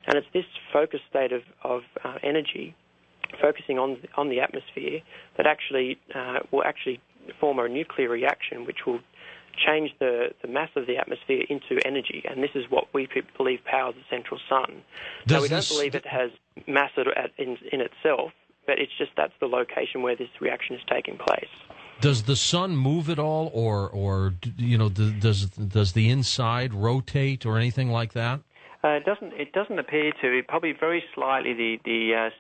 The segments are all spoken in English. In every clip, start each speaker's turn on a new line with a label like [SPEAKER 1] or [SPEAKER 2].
[SPEAKER 1] And it's this focused state of energy, focusing on the atmosphere, that actually will actually form a nuclear reaction which will change the mass of the atmosphere into energy, and this is what we believe powers the central sun. Now, we don't believe it has mass in itself, but it's just that's the location where this reaction is taking place.
[SPEAKER 2] Does the sun move at all, or does the inside rotate or anything like that?
[SPEAKER 3] It doesn't appear to. Probably very slightly. The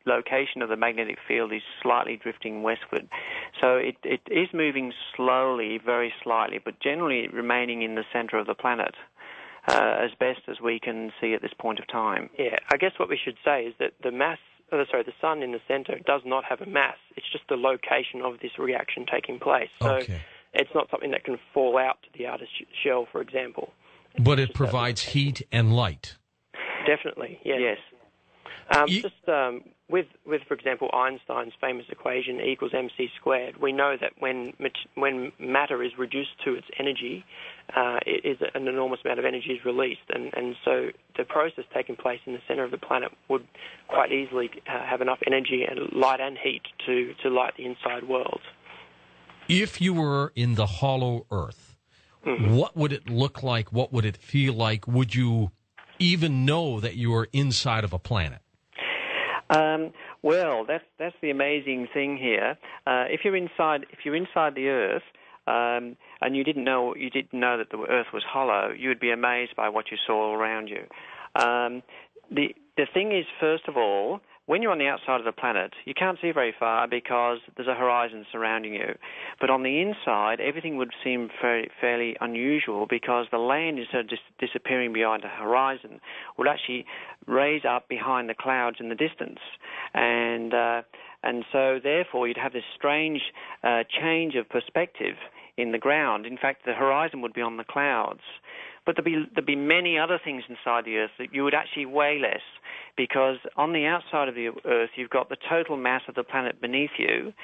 [SPEAKER 3] location of the magnetic field is slightly drifting westward, so it is moving slowly, very slightly, but generally remaining in the center of the planet, as best as we can see at this point of time.
[SPEAKER 1] Yeah, I guess what we should say is that the sun in the center does not have a mass. It's just the location of this reaction taking place. So It's not something that can fall out to the outer shell, for example.
[SPEAKER 2] But it provides heat and light.
[SPEAKER 1] Definitely, yes. With, for example, Einstein's famous equation, E equals mc squared, we know that when matter is reduced to its energy, an enormous amount of energy is released. And so the process taking place in the center of the planet would quite easily have enough energy and light and heat to light the inside world.
[SPEAKER 2] If you were in the hollow Earth, what would it look like? What would it feel like? Would you even know that you are inside of a planet?
[SPEAKER 3] Well, that's the amazing thing here. If you're inside the Earth, and you didn't know that the Earth was hollow, you would be amazed by what you saw around you. The thing is, first of all, when you're on the outside of the planet, you can't see very far because there's a horizon surrounding you. But on the inside, everything would seem fairly unusual because the land, instead of disappearing behind the horizon, would actually raise up behind the clouds in the distance. And so, therefore, you'd have this strange change of perspective in the ground. In fact, the horizon would be on the clouds. But there'd be many other things inside the Earth that you would actually weigh less, because on the outside of the Earth, you've got the total mass of the planet beneath you,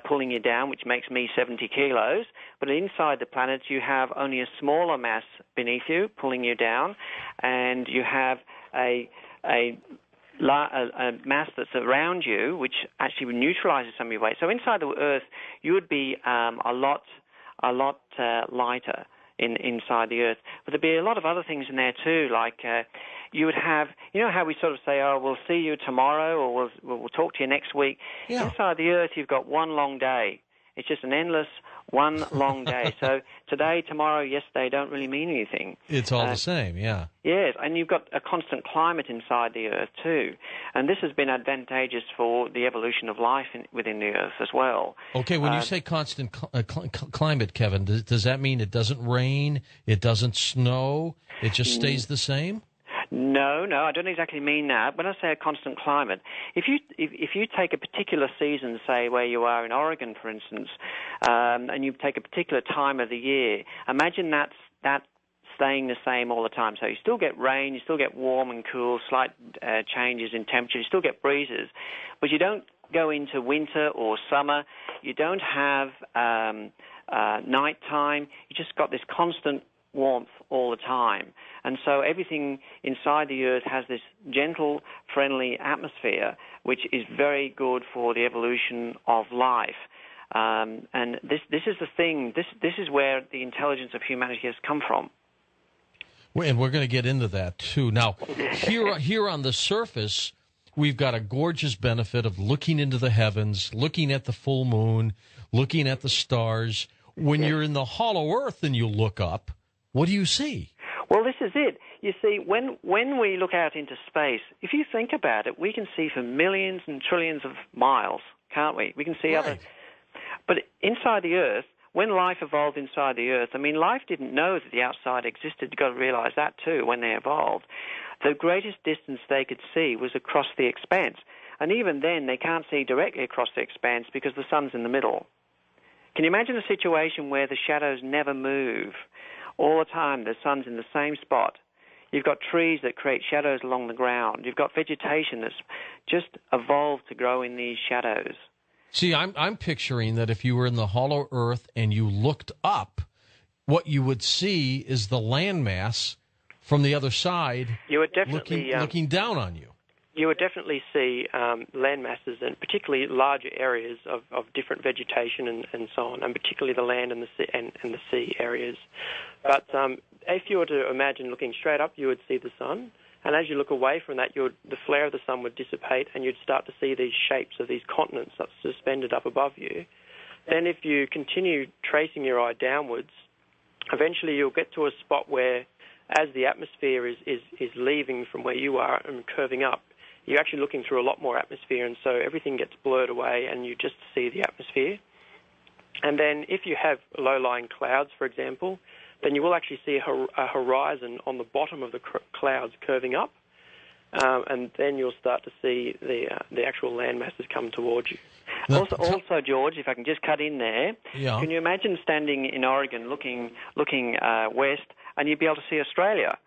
[SPEAKER 3] pulling you down, which makes me 70 kilos. But inside the planet, you have only a smaller mass beneath you, pulling you down, and you have a mass that's around you, which actually neutralizes some of your weight. So inside the Earth, you would be a lot lighter inside the Earth. But there'd be a lot of other things in there too, like you would have, how we sort of say, oh, we'll see you tomorrow, or we'll talk to you next week. Yeah. Inside the Earth, you've got one long day. It's just an endless one long day. So today, tomorrow, yesterday don't really mean anything.
[SPEAKER 2] It's all the same, yeah.
[SPEAKER 3] Yes, and you've got a constant climate inside the Earth too. And this has been advantageous for the evolution of life within the Earth as well.
[SPEAKER 2] Okay, when you say constant climate, Kevin, does that mean it doesn't rain, it doesn't snow, it just stays the same?
[SPEAKER 3] No, I don't exactly mean that. When I say a constant climate, if you take a particular season, say where you are in Oregon, for instance, and you take a particular time of the year, imagine that staying the same all the time. So you still get rain, you still get warm and cool, slight changes in temperature, you still get breezes, but you don't go into winter or summer. You don't have nighttime. You just got this constant warmth all the time. And so everything inside the Earth has this gentle, friendly atmosphere, which is very good for the evolution of life. And this is the thing, this is where the intelligence of humanity has come from.
[SPEAKER 2] And we're going to get into that, too. Now, here on the surface, we've got a gorgeous benefit of looking into the heavens, looking at the full moon, looking at the stars. When you're in the hollow Earth and you look up, what do you see?
[SPEAKER 3] Well, this is it. You see, when we look out into space, if you think about it, we can see for millions and trillions of miles, can't we? We can see other... But inside the Earth, when life evolved inside the Earth, life didn't know that the outside existed. You've got to realize that, too, when they evolved. The greatest distance they could see was across the expanse. And even then, they can't see directly across the expanse because the sun's in the middle. Can you imagine a situation where the shadows never move? All the time, the sun's in the same spot. You've got trees that create shadows along the ground. You've got vegetation that's just evolved to grow in these shadows.
[SPEAKER 2] See, I'm picturing that if you were in the hollow Earth and you looked up, what you would see is the landmass from the other side,
[SPEAKER 1] you would definitely
[SPEAKER 2] looking down on you.
[SPEAKER 1] You would definitely see land masses, and particularly larger areas of different vegetation and so on, and particularly the land and the sea areas. But if you were to imagine looking straight up, you would see the sun, and as you look away from that, the flare of the sun would dissipate, and you'd start to see these shapes of these continents that's suspended up above you. Then if you continue tracing your eye downwards, eventually you'll get to a spot where, as the atmosphere is leaving from where you are and curving up, you're actually looking through a lot more atmosphere, and so everything gets blurred away and you just see the atmosphere. And then if you have low-lying clouds, for example, then you will actually see a horizon on the bottom of the clouds curving up, and then you'll start to see the actual land masses come towards you.
[SPEAKER 3] Also, George, if I can just cut in there,
[SPEAKER 2] yeah.
[SPEAKER 3] Can you imagine standing in Oregon looking west, and you'd be able to see Australia?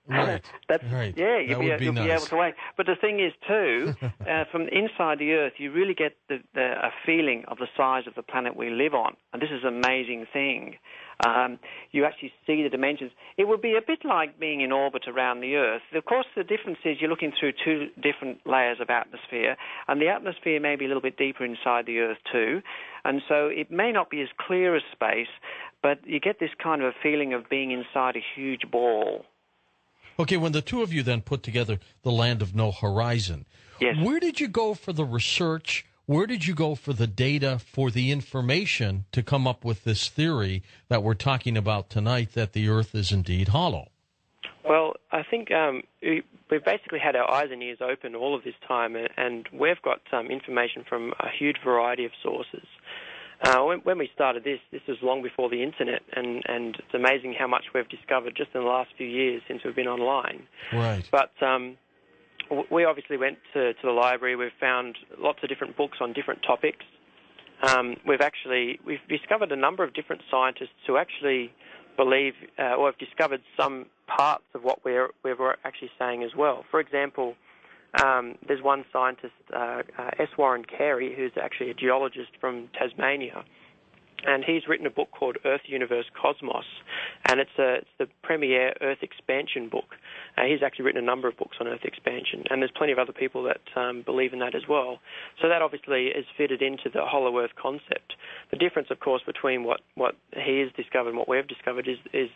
[SPEAKER 2] Right.
[SPEAKER 3] Right. Yeah, you'll be able to wait. But the thing is, too, from inside the Earth, you really get a feeling of the size of the planet we live on. And this is an amazing thing. You actually see the dimensions. It would be a bit like being in orbit around the Earth. Of course, the difference is you're looking through two different layers of atmosphere, and the atmosphere may be a little bit deeper inside the Earth, too. And so it may not be as clear as space, but you get this kind of a feeling of being inside a huge ball.
[SPEAKER 2] Okay, when the two of you then put together the Land of No Horizon,
[SPEAKER 3] yes.
[SPEAKER 2] Where did you go for the research? Where did you go for the data, for the information to come up with this theory that we're talking about tonight, that the Earth is indeed hollow?
[SPEAKER 1] Well, I think we've basically had our eyes and ears open all of this time, and we've got information from a huge variety of sources. When we started this was long before the internet, and it's amazing how much we've discovered just in the last few years since we've been online.
[SPEAKER 2] Right.
[SPEAKER 1] But we obviously went to the library. We've found lots of different books on different topics. We've discovered a number of different scientists who actually believe or have discovered some parts of what we're actually saying as well. For example, there's one scientist, S. Warren Carey, who's actually a geologist from Tasmania, and he's written a book called Earth, Universe, Cosmos, and it's the premier Earth expansion book. He's actually written a number of books on Earth expansion, and there's plenty of other people that believe in that as well. So that obviously is fitted into the hollow Earth concept. The difference, of course, between what he has discovered and what we've discovered is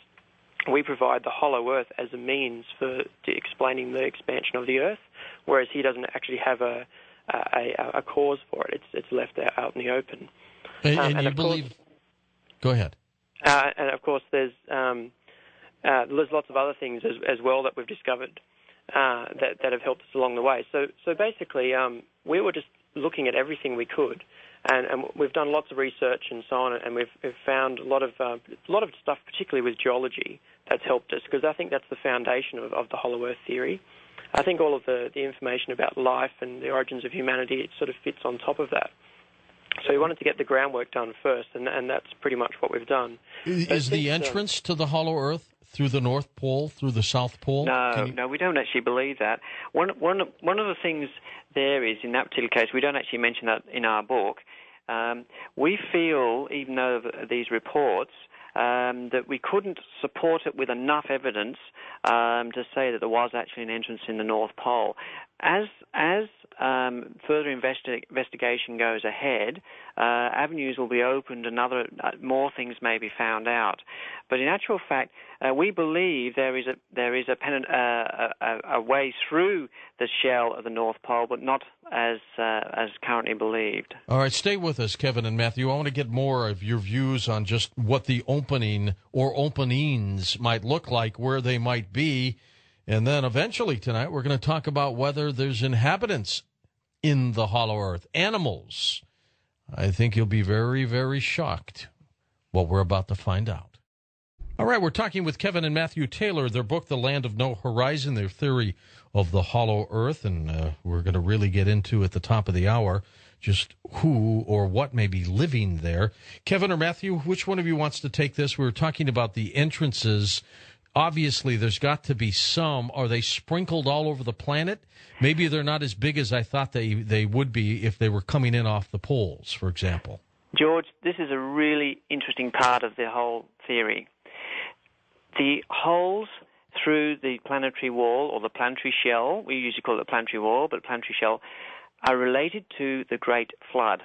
[SPEAKER 1] we provide the hollow Earth as a means for explaining the expansion of the Earth, whereas he doesn't actually have a cause for it. It's left out in the open.
[SPEAKER 2] And you believe? Go ahead.
[SPEAKER 1] And of course, there's lots of other things as well that we've discovered that have helped us along the way. So basically, we were just looking at everything we could, and we've done lots of research and so on, and we've found a lot of stuff, particularly with geology, that's helped us, because I think that's the foundation of the hollow Earth theory. I think all of the information about life and the origins of humanity, it sort of fits on top of that. So we wanted to get the groundwork done first, and that's pretty much what we've done.
[SPEAKER 2] Is the entrance to the hollow Earth through the North Pole, through the South Pole?
[SPEAKER 3] No, we don't actually believe that. One of the things there is, in that particular case, we don't actually mention that in our book. We feel, even though these reports, that we couldn't support it with enough evidence to say that there was actually an entrance in the North Pole. As further investigation goes ahead, avenues will be opened and more things may be found out. But in actual fact, we believe there is a way through the shell of the North Pole, but not as currently believed.
[SPEAKER 2] All right, stay with us, Kevin and Matthew. I want to get more of your views on just what the opening or openings might look like, where they might be. And then eventually tonight we're going to talk about whether there's inhabitants in the hollow Earth, animals. I think you'll be very, very shocked what we're about to find out. All right, we're talking with Kevin and Matthew Taylor, their book, The Land of No Horizon, their theory of the hollow Earth, and we're going to really get into at the top of the hour just who or what may be living there. Kevin or Matthew, which one of you wants to take this? We were talking about the entrances. Obviously, there's got to be some. Are they sprinkled all over the planet? Maybe they're not as big as I thought they would be if they were coming in off the poles, for example.
[SPEAKER 3] George, this is a really interesting part of the whole theory. The holes through the planetary wall or the planetary shell. We usually call it the planetary wall, but planetary shell are related to the Great Flood.